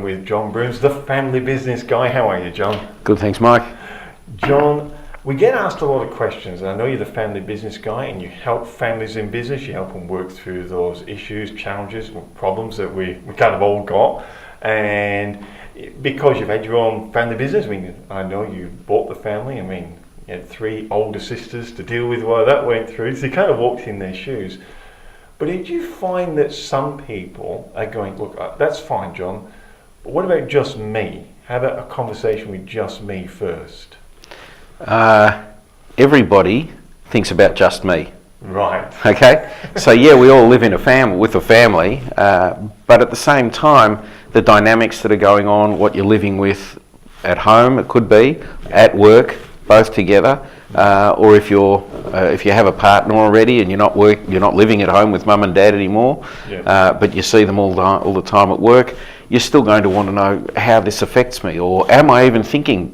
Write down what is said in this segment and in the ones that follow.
with John Broons, the family business guy. How are you, John? Good, thanks, Mike. John, we get asked a lot of questions, and I know you're the family business guy, and you help families in business. You help them work through those issues, challenges, problems that we kind of all got. And because you've had your own family business, I know you bought the family. You had 3 older sisters to deal with while that went through, so you kind of walked in their shoes. But did you find that some people are going, look, that's fine, John, but what about just me? How about a conversation with just me first? Everybody thinks about just me. Right. Okay? So yeah, we all live in a family, with a family, but at the same time, the dynamics that are going on, what you're living with at home, it could be, at work, both together, or if you have a partner already and you're not living at home with mum and dad anymore, but you see them all the time at work, you're still going to want to know how this affects me, or am I even thinking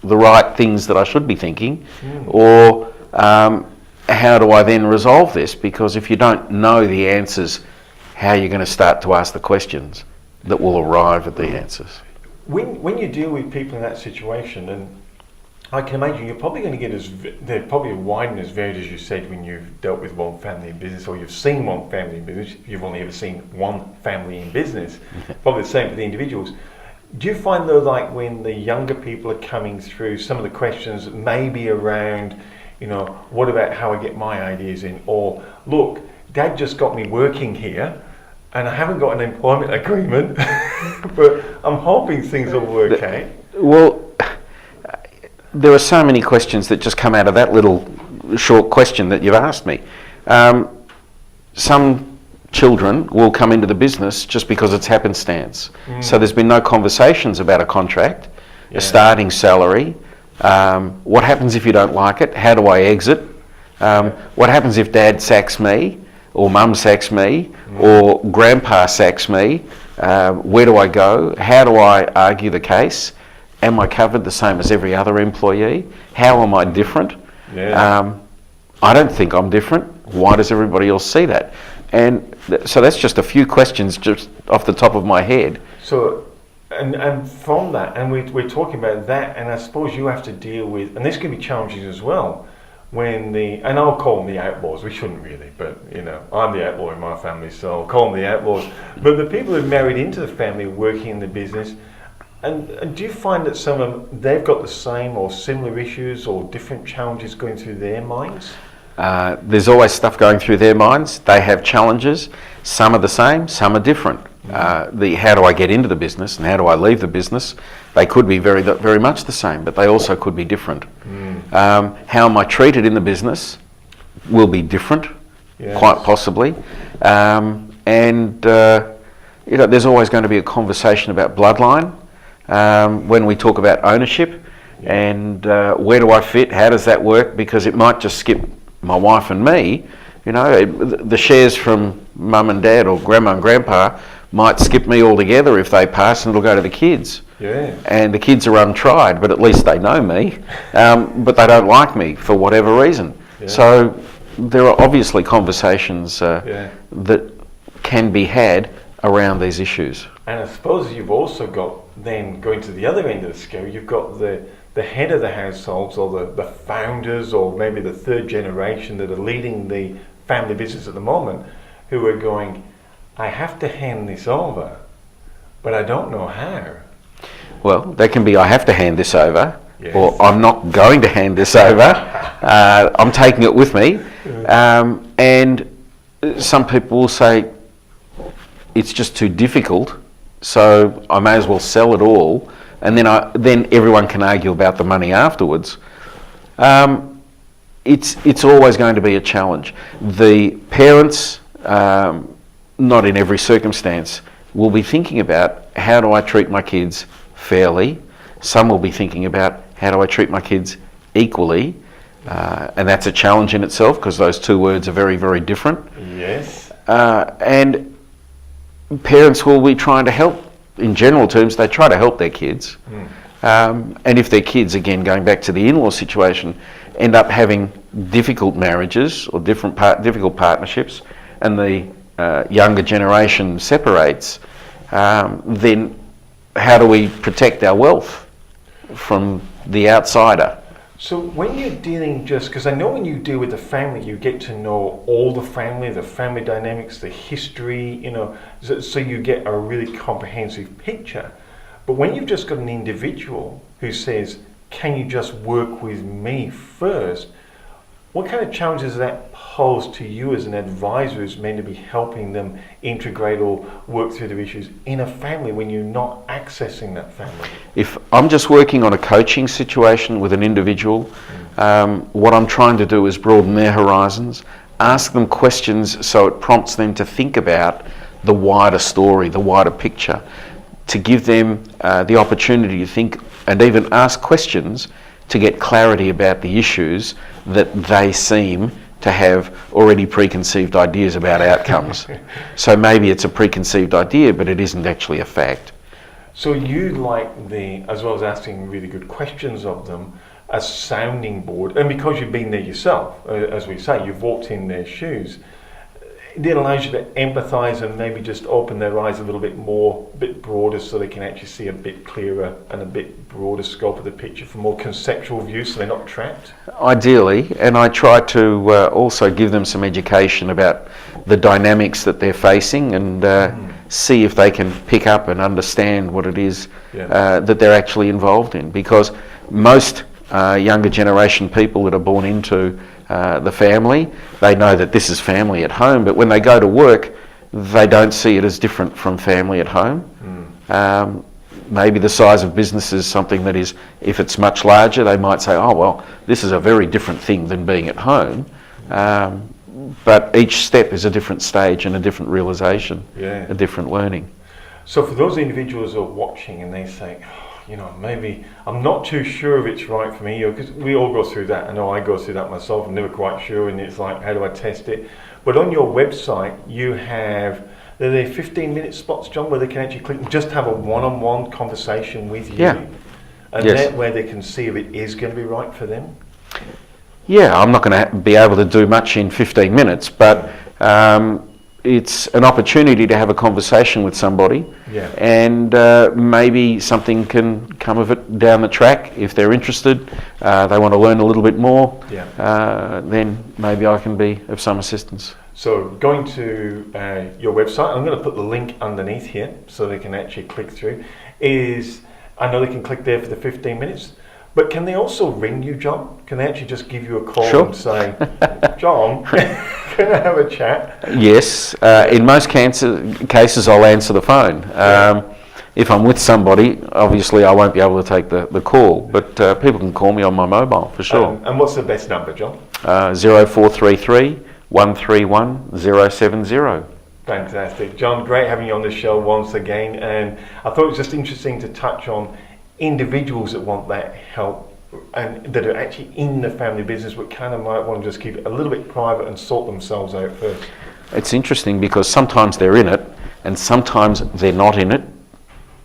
the right things that I should be thinking, or how do I then resolve this? Because if you don't know the answers, how are you going to start to ask the questions that will arrive at the answers? When you deal with people in that situation, and I can imagine you're probably going to get they're probably wide and as varied as you said when you've dealt with one family in business, or you've seen one family in business. You've only ever seen one family in business. Probably the same for the individuals. Do you find though, like when the younger people are coming through, some of the questions may be around, what about how I get my ideas in, or look, Dad just got me working here, and I haven't got an employment agreement, but I'm hoping things will work out. Well, there are so many questions that just come out of that little short question that you've asked me. Some children will come into the business just because it's happenstance. So there's been no conversations about a contract, a starting salary, what happens if you don't like it, how do I exit, what happens if Dad sacks me, or Mum sacks me, or Grandpa sacks me, where do I go, how do I argue the case? Am I covered the same as every other employee? How am I different? I don't think I'm different. Why does everybody else see that? And so that's just a few questions just off the top of my head. So, and from that, and we're talking about that, and I suppose you have to deal with, and this can be challenging as well, and I'll call them the outlaws, we shouldn't really, but I'm the outlaw in my family, so I'll call them the outlaws. But the people who married into the family working in the business, and do you find that some of them, they've got the same or similar issues or different challenges going through their minds? There's always stuff going through their minds. They have challenges. Some are the same, some are different. How do I get into the business and how do I leave the business? They could be very, very much the same, but they also could be different. How am I treated in the business will be different, quite possibly. There's always going to be a conversation about bloodline. When we talk about ownership and where do I fit, how does that work? Because it might just skip my wife and me, the shares from Mum and Dad or Grandma and Grandpa might skip me altogether if they pass, and it'll go to the kids. And the kids are untried, but at least they know me, but they don't like me for whatever reason. So there are obviously conversations that can be had around these issues. And I suppose you've also got, then going to the other end of the scale, you've got the head of the households, or the founders, or maybe the third generation that are leading the family business at the moment, who are going, I have to hand this over, but I don't know how. Well, they can be, I have to hand this over, or I'm not going to hand this over, I'm taking it with me. And some people will say, it's just too difficult, so I may as well sell it all, and then everyone can argue about the money afterwards. It's always going to be a challenge. The parents, not in every circumstance, will be thinking about how do I treat my kids fairly. Some will be thinking about how do I treat my kids equally, and that's a challenge in itself because those two words are very, very different. And parents will be trying to help. In general terms, they try to help their kids. And if their kids, again, going back to the in-law situation, end up having difficult marriages or difficult partnerships, and the younger generation separates, then how do we protect our wealth from the outsider? So when you're dealing because I know when you deal with the family, you get to know all the family dynamics, the history, so you get a really comprehensive picture. But when you've just got an individual who says, can you just work with me first? What kind of challenges does that pose to you as an advisor who's meant to be helping them integrate or work through their issues in a family when you're not accessing that family? If I'm just working on a coaching situation with an individual, what I'm trying to do is broaden their horizons, ask them questions so it prompts them to think about the wider story, the wider picture, to give them the opportunity to think and even ask questions to get clarity about the issues that they seem to have already preconceived ideas about outcomes. So maybe it's a preconceived idea, but it isn't actually a fact. So you like as well as asking really good questions of them, a sounding board, and because you've been there yourself, as we say, you've walked in their shoes, it allows you to empathise and maybe just open their eyes a little bit more, a bit broader, so they can actually see a bit clearer and a bit broader scope of the picture from more conceptual view, so they're not trapped. Ideally, and I try to also give them some education about the dynamics that they're facing and see if they can pick up and understand what it is that they're actually involved in, because most younger generation people that are born into the family, they know that this is family at home, but when they go to work, they don't see it as different from family at home. Maybe the size of business is something that is, if it's much larger, they might say, oh well, this is a very different thing than being at home. But each step is a different stage and a different realisation, a different learning. So for those individuals who are watching and they say, maybe I'm not too sure if it's right for me, because we all go through that. I know I go through that myself. I'm never quite sure, and it's like, how do I test it? But on your website, you have the 15-minute spots, John, where they can actually click and just have a one-on-one conversation with you, and that's where they can see if it is going to be right for them. Yeah, I'm not going to be able to do much in 15 minutes, but it's an opportunity to have a conversation with somebody, and maybe something can come of it down the track. If they're interested, they want to learn a little bit more, then maybe I can be of some assistance. So going to your website, I'm going to put the link underneath here so they can actually click through. I know they can click there for the 15 minutes, but can they also ring you, John? Can they actually just give you a call and say, John, can I have a chat? Yes. In most cases, I'll answer the phone. If I'm with somebody, obviously I won't be able to take the call, but people can call me on my mobile for sure. And what's the best number, John? 0433 131 070. Fantastic. John, great having you on the show once again. And I thought it was just interesting to touch on individuals that want that help and that are actually in the family business but kind of might want to just keep it a little bit private and sort themselves out first. It's interesting because sometimes they're in it and sometimes they're not in it.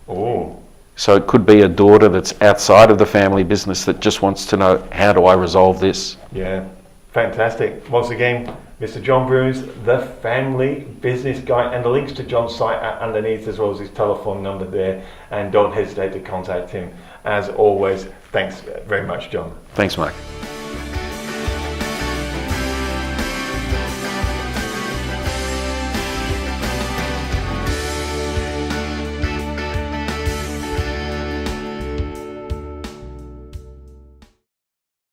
Oh. So it could be a daughter that's outside of the family business that just wants to know, how do I resolve this? Yeah, fantastic. Once again, Mr. John Broons, the family business guy, and the links to John's site are underneath as well as his telephone number there, and don't hesitate to contact him. As always, thanks very much, John. Thanks, Mike.